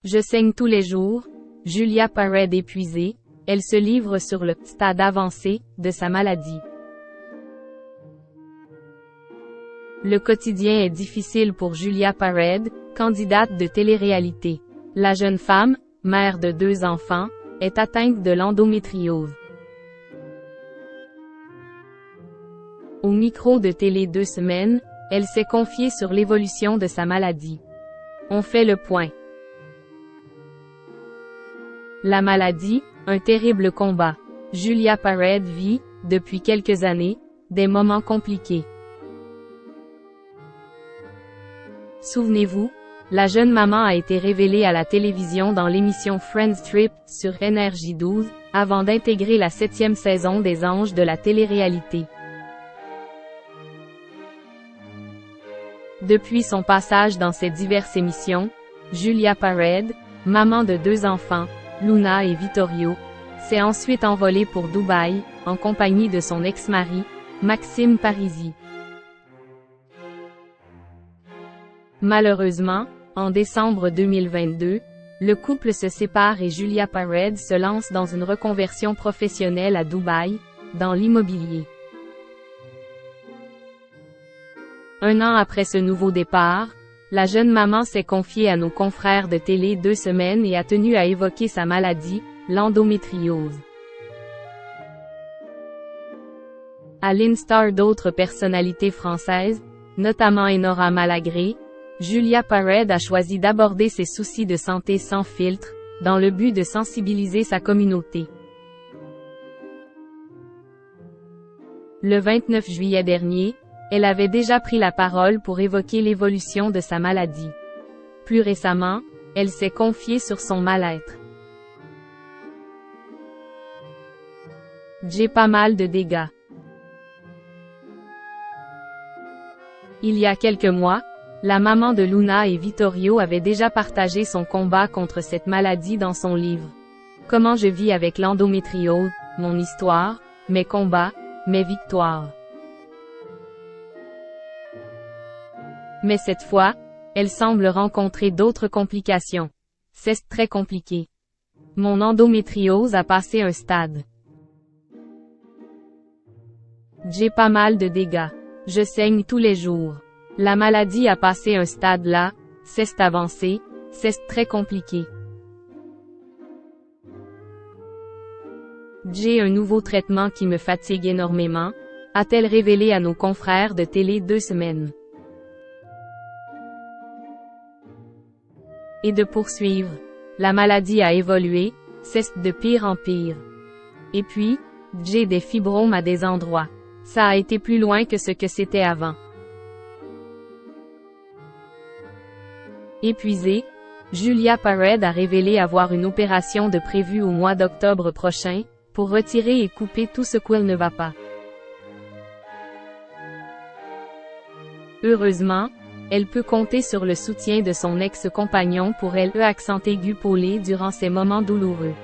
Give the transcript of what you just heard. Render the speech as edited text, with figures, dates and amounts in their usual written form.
Je saigne tous les jours. Julia Parade épuisée, elle se livre sur le stade avancé de sa maladie. Le quotidien est difficile pour Julia Parade, candidate de télé-réalité. La jeune femme, mère de 2 enfants, est atteinte de l'endométriose. Au micro de Télé 2 semaines, elle s'est confiée sur l'évolution de sa maladie. On fait le point. La maladie, un terrible combat. Julia Parade vit, depuis quelques années, des moments compliqués. Souvenez-vous, la jeune maman a été révélée à la télévision dans l'émission Friends Trip sur NRJ12, avant d'intégrer la 7e saison des Anges de la télé-réalité. Depuis son passage dans ces diverses émissions, Julia Parade, maman de 2 enfants, Luna et Vittorio, s'est ensuite envolée pour Dubaï, en compagnie de son ex-mari, Maxime Parisi. Malheureusement, en décembre 2022, le couple se sépare et Julia Parade se lance dans une reconversion professionnelle à Dubaï, dans l'immobilier. Un an après ce nouveau départ, la jeune maman s'est confiée à nos confrères de Télé 2 semaines et a tenu à évoquer sa maladie, l'endométriose. À l'instar d'autres personnalités françaises, notamment Enora Malagré, Julia Parade a choisi d'aborder ses soucis de santé sans filtre, dans le but de sensibiliser sa communauté. Le 29 juillet dernier, elle avait déjà pris la parole pour évoquer l'évolution de sa maladie. Plus récemment, elle s'est confiée sur son mal-être. J'ai pas mal de dégâts. Il y a quelques mois, la maman de Luna et Vittorio avait déjà partagé son combat contre cette maladie dans son livre. Comment je vis avec l'endométriose, mon histoire, mes combats, mes victoires. Mais cette fois, elle semble rencontrer d'autres complications. C'est très compliqué. Mon endométriose a passé un stade. J'ai pas mal de dégâts. Je saigne tous les jours. La maladie a passé un stade là, c'est avancé, c'est très compliqué. J'ai un nouveau traitement qui me fatigue énormément, a-t-elle révélé à nos confrères de Télé 2 semaines. Et de poursuivre. La maladie a évolué, c'est de pire en pire. Et puis, j'ai des fibromes à des endroits. Ça a été plus loin que ce que c'était avant. Épuisée, Julia Parade a révélé avoir une opération de prévue au mois d'octobre prochain, pour retirer et couper tout ce qui ne va pas. Heureusement, elle peut compter sur le soutien de son ex-compagnon pour elle accent aigu Paulé durant ces moments douloureux.